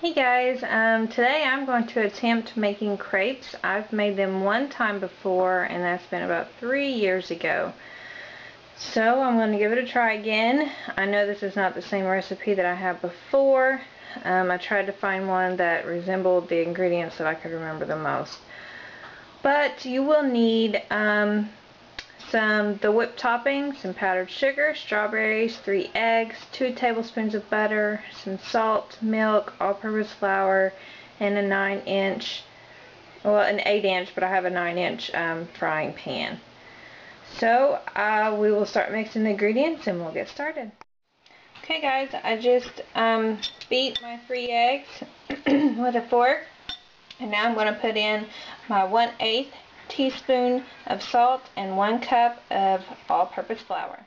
Hey guys, today I'm going to attempt making crepes. I've made them one time before, and that's been about 3 years ago. So I'm going to give it a try again. I know this is not the same recipe that I had before. I tried to find one that resembled the ingredients that I could remember the most. But you will need the whipped topping, some powdered sugar, strawberries, 3 eggs, 2 tablespoons of butter, some salt, milk, all-purpose flour, and an 8-inch, but I have a 9-inch frying pan. So we will start mixing the ingredients and we'll get started. Okay guys, I just beat my 3 eggs with a fork, and now I'm going to put in my 1/8 teaspoon of salt and 1 cup of all-purpose flour.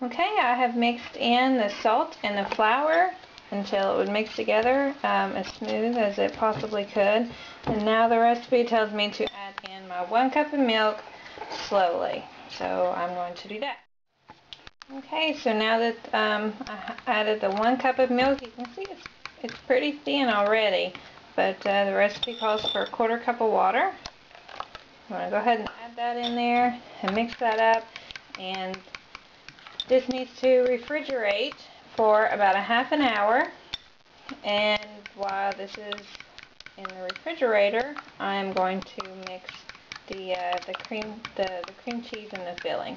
Okay, I have mixed in the salt and the flour until it would mix together as smooth as it possibly could. And now the recipe tells me to add in my 1 cup of milk slowly. So I'm going to do that. Okay, so now that I added the 1 cup of milk, you can see it's pretty thin already, but the recipe calls for a 1/4 cup of water. I'm going to go ahead and add that in there and mix that up, and this needs to refrigerate for about a half an hour. And while this is in the refrigerator, I'm going to mix the cream cheese and the filling.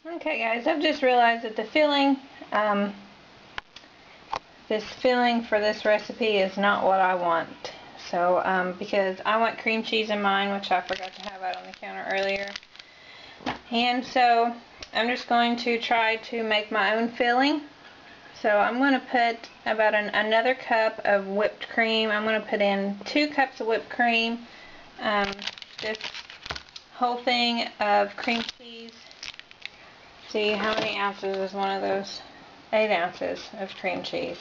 Okay guys, I've just realized that the filling, this filling for this recipe is not what I want. So, because I want cream cheese in mine, which I forgot to have out on the counter earlier. And so, I'm just going to try to make my own filling. So, I'm going to put about another cup of whipped cream. I'm going to put in 2 cups of whipped cream. This whole thing of cream cheese. See, how many ounces is one of those? 8 ounces of cream cheese.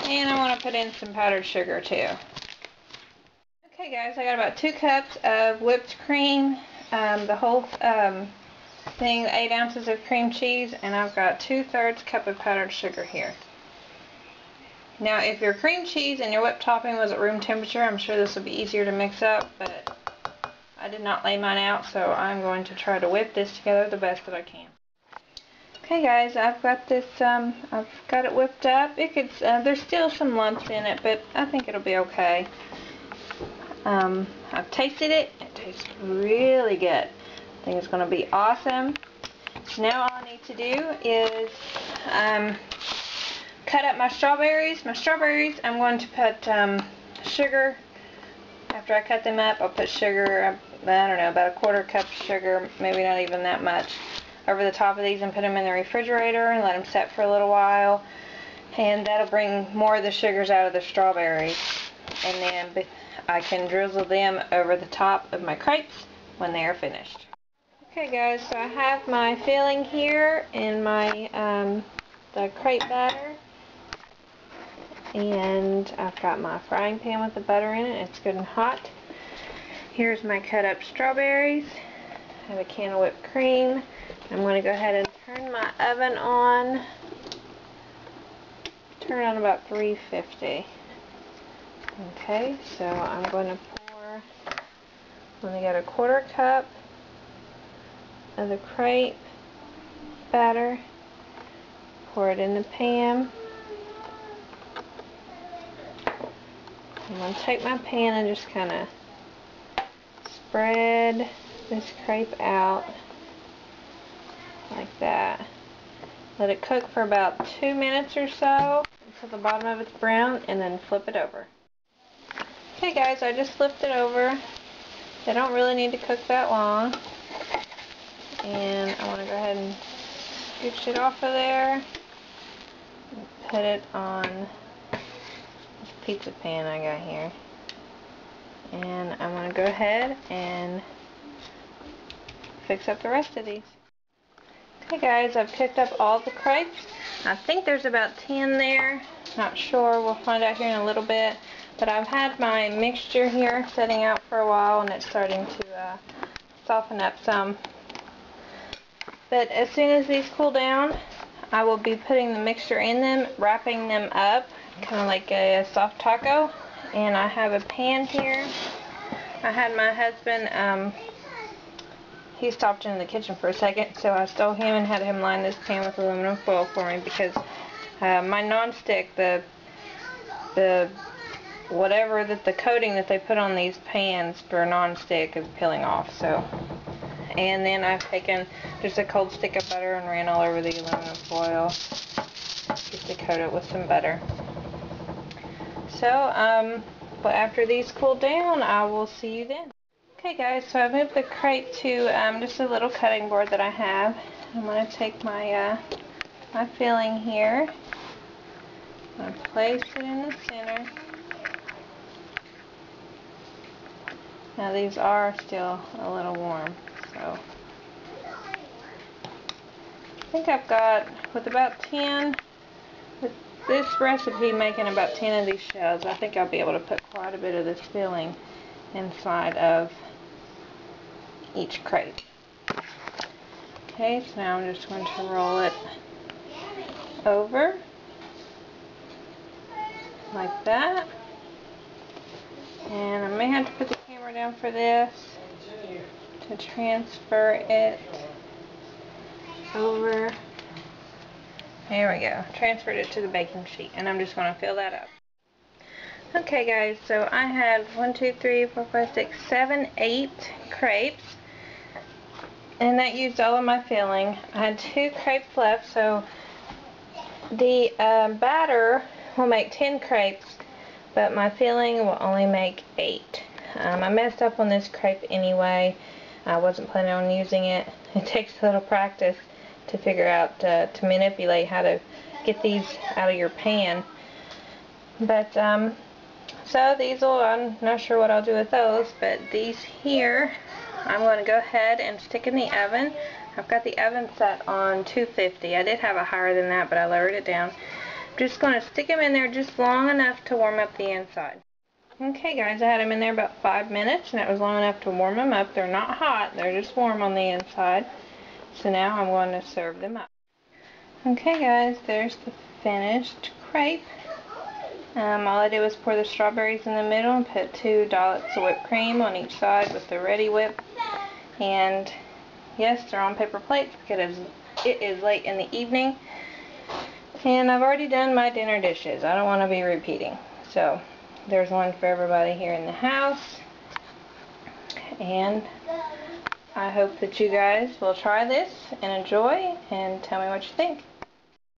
And I want to put in some powdered sugar too. Okay guys, I got about 2 cups of whipped cream, the whole thing, 8 ounces of cream cheese, and I've got 2/3 cup of powdered sugar here. Now if your cream cheese and your whipped topping was at room temperature, I'm sure this would be easier to mix up, but I did not lay mine out, so I'm going to try to whip this together the best that I can. Okay guys, I've got this, I've got it whipped up. It could, there's still some lumps in it, but I think it'll be okay. I've tasted it. It tastes really good. I think it's going to be awesome. So now all I need to do is cut up my strawberries. My strawberries, I'm going to put sugar. After I cut them up, I'll put sugar, I don't know, about a 1/4 cup of sugar, maybe not even that much, over the top of these, and put them in the refrigerator and let them set for a little while. And that'll bring more of the sugars out of the strawberries. And then I can drizzle them over the top of my crepes when they are finished. Okay guys, so I have my filling here in my the crepe batter, and I've got my frying pan with the butter in it. It's good and hot. Here's my cut up strawberries. I have a can of whipped cream. I'm going to go ahead and turn my oven on. Turn on about 350. Okay, so I'm going to pour, I'm going to get a 1/4 cup of the crepe batter, pour it in the pan. I'm going to take my pan and just kind of spread this crepe out like that. Let it cook for about 2 minutes or so until the bottom of it's brown, and then flip it over. Okay guys, I just flipped it over. They don't really need to cook that long. And I want to go ahead and scooch it off of there and put it on this pizza pan I got here. And I'm going to go ahead and fix up the rest of these. Okay guys, I've cooked up all the crepes. I think there's about 10 there. Not sure, we'll find out here in a little bit. But I've had my mixture here setting out for a while, and it's starting to soften up some. But as soon as these cool down, I will be putting the mixture in them, wrapping them up kind of like a soft taco. And I have a pan here. I had my husband, he stopped into the kitchen for a second, so I stole him and had him line this pan with aluminum foil for me because my nonstick, the whatever that the coating that they put on these pans for nonstick is peeling off. So, and then I've taken just a cold stick of butter and ran all over the aluminum foil just to coat it with some butter. So, but after these cool down, I will see you then. Okay guys, so I've moved the crepe to just a little cutting board that I have. I'm going to take my my filling here. I'm going to place it in the center. Now these are still a little warm, so I think I've got, with about 10, with this recipe making about 10 of these shells, I think I'll be able to put quite a bit of this filling inside of each crepe. Okay, so now I'm just going to roll it over like that. And I may have to put the camera down for this to transfer it over. There we go. Transferred it to the baking sheet, and I'm just going to fill that up. Okay guys, so I had 1, 2, 3, 4, 5, 6, 7, 8 crepes, and that used all of my filling. I had 2 crepes left, so the batter will make 10 crepes, but my filling will only make 8. I messed up on this crepe anyway. I wasn't planning on using it. It takes a little practice to figure out to manipulate how to get these out of your pan. But so these will, I'm not sure what I'll do with those, but these here I'm going to go ahead and stick in the oven. I've got the oven set on 250. I did have a higher than that, but I lowered it down. I'm just going to stick them in there just long enough to warm up the inside. Okay guys, I had them in there about 5 minutes, and it was long enough to warm them up. They're not hot, they're just warm on the inside. So now I'm going to serve them up. Okay guys, there's the finished crepe. All I did was pour the strawberries in the middle and put 2 dollars of whipped cream on each side with the Ready Whip. And yes, they're on paper plates because it is late in the evening. And I've already done my dinner dishes. I don't want to be repeating. So there's one for everybody here in the house. And I hope that you guys will try this and enjoy and tell me what you think.